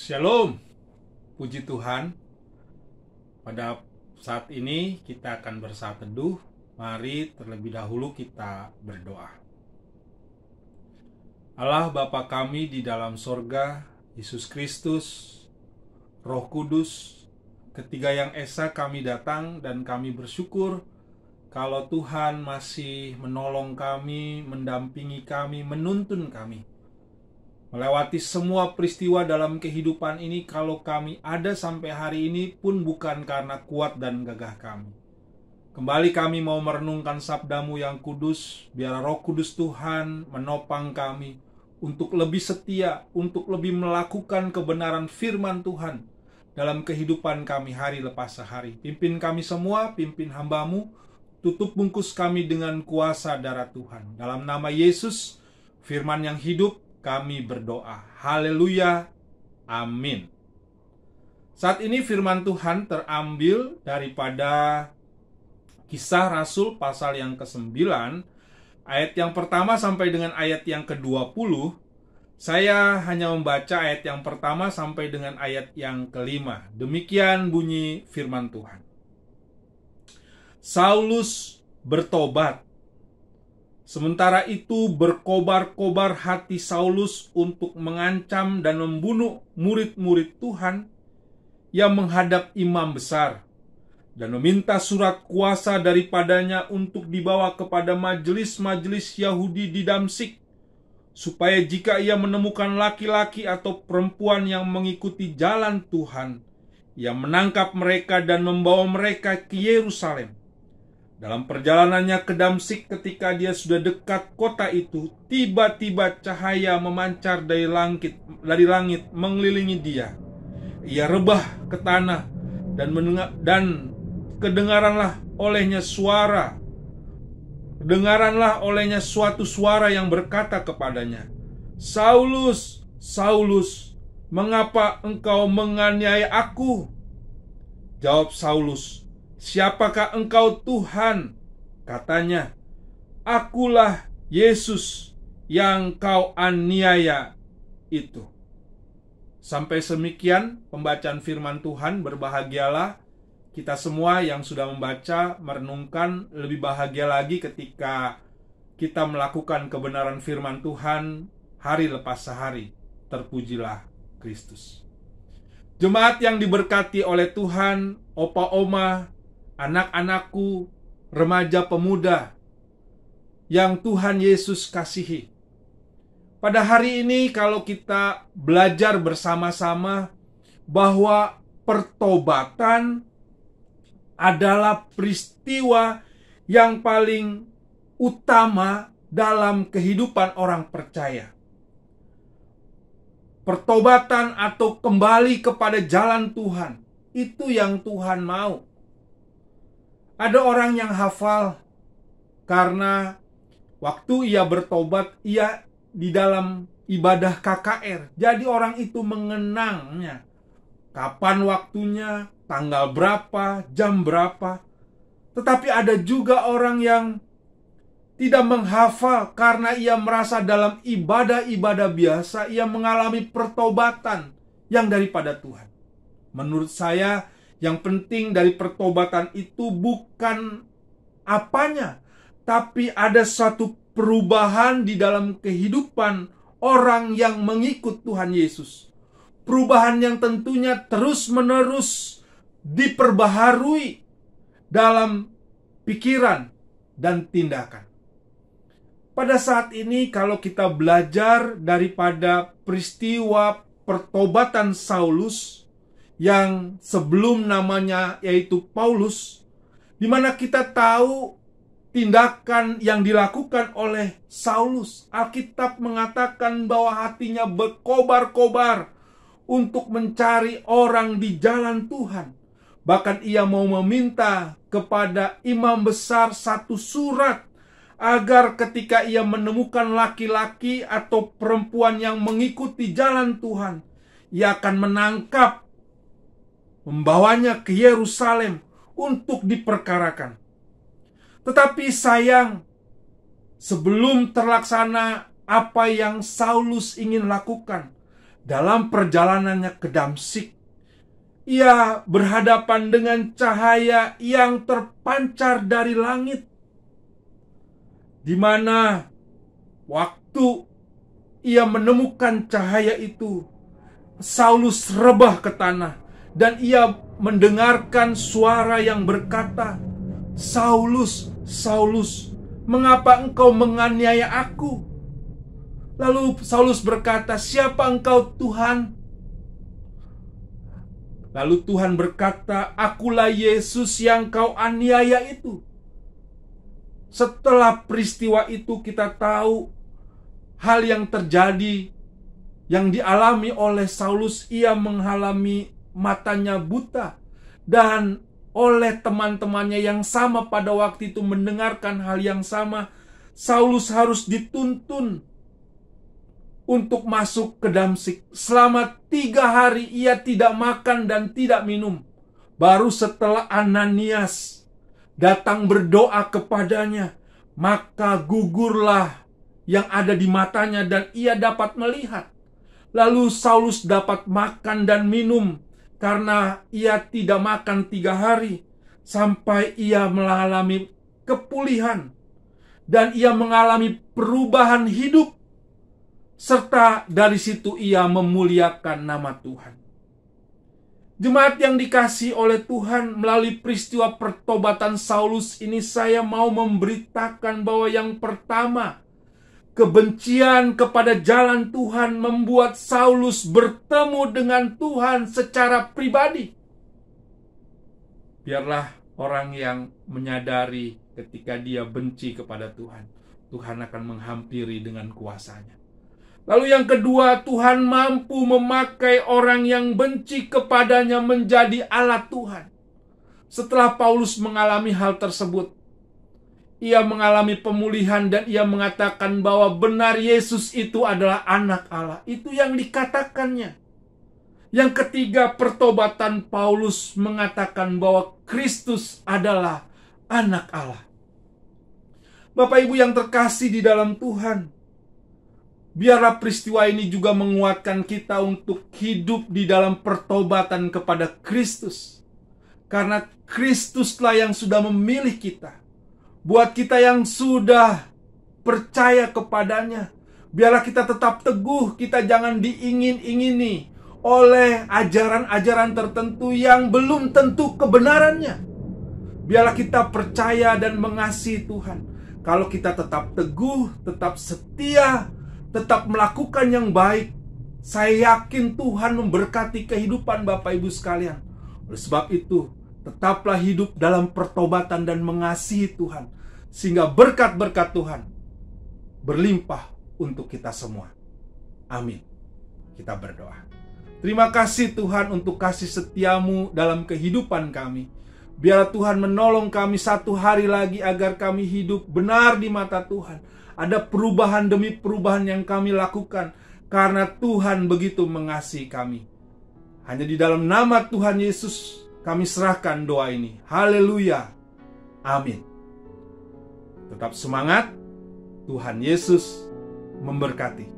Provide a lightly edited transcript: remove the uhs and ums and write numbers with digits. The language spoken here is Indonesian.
Shalom, puji Tuhan. Pada saat ini kita akan bersaat teduh. Mari terlebih dahulu kita berdoa. Allah Bapa kami di dalam sorga, Yesus Kristus, Roh Kudus, Ketiga yang Esa, kami datang dan kami bersyukur kalau Tuhan masih menolong kami, mendampingi kami, menuntun kami melewati semua peristiwa dalam kehidupan ini. Kalau kami ada sampai hari ini pun bukan karena kuat dan gagah kami. Kembali kami mau merenungkan sabdamu yang kudus. Biar Roh Kudus Tuhan menopang kami untuk lebih setia, untuk lebih melakukan kebenaran firman Tuhan dalam kehidupan kami hari lepas hari. Pimpin kami semua, pimpin hamba-Mu, tutup bungkus kami dengan kuasa darah Tuhan. Dalam nama Yesus, firman yang hidup, kami berdoa. Haleluya. Amin. Saat ini firman Tuhan terambil daripada Kisah Rasul pasal yang ke-9, ayat yang pertama sampai dengan ayat yang ke-20. Saya hanya membaca ayat yang pertama sampai dengan ayat yang ke-5. Demikian bunyi firman Tuhan. Saulus bertobat. Sementara itu berkobar-kobar hati Saulus untuk mengancam dan membunuh murid-murid Tuhan yang menghadap imam besar, dan meminta surat kuasa daripadanya untuk dibawa kepada majelis-majelis Yahudi di Damsyik, supaya jika ia menemukan laki-laki atau perempuan yang mengikuti jalan Tuhan, ia menangkap mereka dan membawa mereka ke Yerusalem. Dalam perjalanannya ke Damsyik, ketika dia sudah dekat kota itu, tiba-tiba cahaya memancar dari langit mengelilingi dia. Ia rebah ke tanah dan kedengaranlah olehnya suatu suara yang berkata kepadanya, "Saulus, Saulus, mengapa engkau menganiaya aku?" Jawab Saulus, "Siapakah engkau, Tuhan?" Katanya, "Akulah Yesus yang kau aniaya itu." Sampai semikian pembacaan firman Tuhan. Berbahagialah kita semua yang sudah membaca, merenungkan. Lebih bahagia lagi ketika kita melakukan kebenaran firman Tuhan hari lepas hari. Terpujilah Kristus. Jemaat yang diberkati oleh Tuhan, opa oma, anak-anakku, remaja pemuda yang Tuhan Yesus kasihi. Pada hari ini kalau kita belajar bersama-sama bahwa pertobatan adalah peristiwa yang paling utama dalam kehidupan orang percaya. Pertobatan atau kembali kepada jalan Tuhan, itu yang Tuhan mau. Ada orang yang hafal karena waktu ia bertobat, ia di dalam ibadah KKR. Jadi orang itu mengenangnya. Kapan waktunya, tanggal berapa, jam berapa. Tetapi ada juga orang yang tidak menghafal karena ia merasa dalam ibadah-ibadah biasa, ia mengalami pertobatan yang daripada Tuhan. Menurut saya, yang penting dari pertobatan itu bukan apanya, tapi ada satu perubahan di dalam kehidupan orang yang mengikut Tuhan Yesus. Perubahan yang tentunya terus-menerus diperbaharui dalam pikiran dan tindakan. Pada saat ini kalau kita belajar daripada peristiwa pertobatan Saulus yang sebelum namanya yaitu Paulus, di mana kita tahu tindakan yang dilakukan oleh Saulus. Alkitab mengatakan bahwa hatinya berkobar-kobar untuk mencari orang di jalan Tuhan. Bahkan ia mau meminta kepada imam besar satu surat agar ketika ia menemukan laki-laki atau perempuan yang mengikuti jalan Tuhan, ia akan menangkap, membawanya ke Yerusalem untuk diperkarakan. Tetapi sayang, sebelum terlaksana apa yang Saulus ingin lakukan, dalam perjalanannya ke Damsyik, ia berhadapan dengan cahaya yang terpancar dari langit, di mana waktu ia menemukan cahaya itu, Saulus rebah ke tanah dan ia mendengarkan suara yang berkata, "Saulus, Saulus, mengapa engkau menganiaya aku?" Lalu Saulus berkata, "Siapa engkau, Tuhan?" Lalu Tuhan berkata, "Akulah Yesus yang kau aniaya itu." Setelah peristiwa itu kita tahu hal yang terjadi, yang dialami oleh Saulus. Ia mengalami matanya buta, dan oleh teman-temannya yang sama pada waktu itu mendengarkan hal yang sama, Saulus harus dituntun untuk masuk ke Damsyik. Selama 3 hari ia tidak makan dan tidak minum. Baru setelah Ananias datang berdoa kepadanya, maka gugurlah yang ada di matanya dan ia dapat melihat. Lalu Saulus dapat makan dan minum karena ia tidak makan 3 hari, sampai ia mengalami kepulihan dan ia mengalami perubahan hidup, serta dari situ ia memuliakan nama Tuhan. Jemaat yang dikasihi oleh Tuhan, melalui peristiwa pertobatan Saulus ini saya mau memberitakan bahwa yang pertama, kebencian kepada jalan Tuhan membuat Saulus bertemu dengan Tuhan secara pribadi. Biarlah orang yang menyadari ketika dia benci kepada Tuhan, Tuhan akan menghampiri dengan kuasa-Nya. Lalu yang kedua, Tuhan mampu memakai orang yang benci kepadanya menjadi alat Tuhan. Setelah Paulus mengalami hal tersebut, ia mengalami pemulihan dan ia mengatakan bahwa benar Yesus itu adalah anak Allah. Itu yang dikatakannya. Yang ketiga, pertobatan Paulus mengatakan bahwa Kristus adalah anak Allah. Bapak Ibu yang terkasih di dalam Tuhan, biarlah peristiwa ini juga menguatkan kita untuk hidup di dalam pertobatan kepada Kristus. Karena Kristuslah yang sudah memilih kita. Buat kita yang sudah percaya kepadanya, biarlah kita tetap teguh, kita jangan diingin-ingini oleh ajaran-ajaran tertentu yang belum tentu kebenarannya. Biarlah kita percaya dan mengasihi Tuhan. Kalau kita tetap teguh, tetap setia, tetap melakukan yang baik, saya yakin Tuhan memberkati kehidupan Bapak Ibu sekalian. Oleh sebab itu, tetaplah hidup dalam pertobatan dan mengasihi Tuhan, sehingga berkat-berkat Tuhan berlimpah untuk kita semua. Amin. Kita berdoa. Terima kasih Tuhan untuk kasih setiamu dalam kehidupan kami. Biarlah Tuhan menolong kami satu hari lagi agar kami hidup benar di mata Tuhan. Ada perubahan demi perubahan yang kami lakukan karena Tuhan begitu mengasihi kami. Hanya di dalam nama Tuhan Yesus kami serahkan doa ini. Haleluya. Amin. Tetap semangat. Tuhan Yesus memberkati.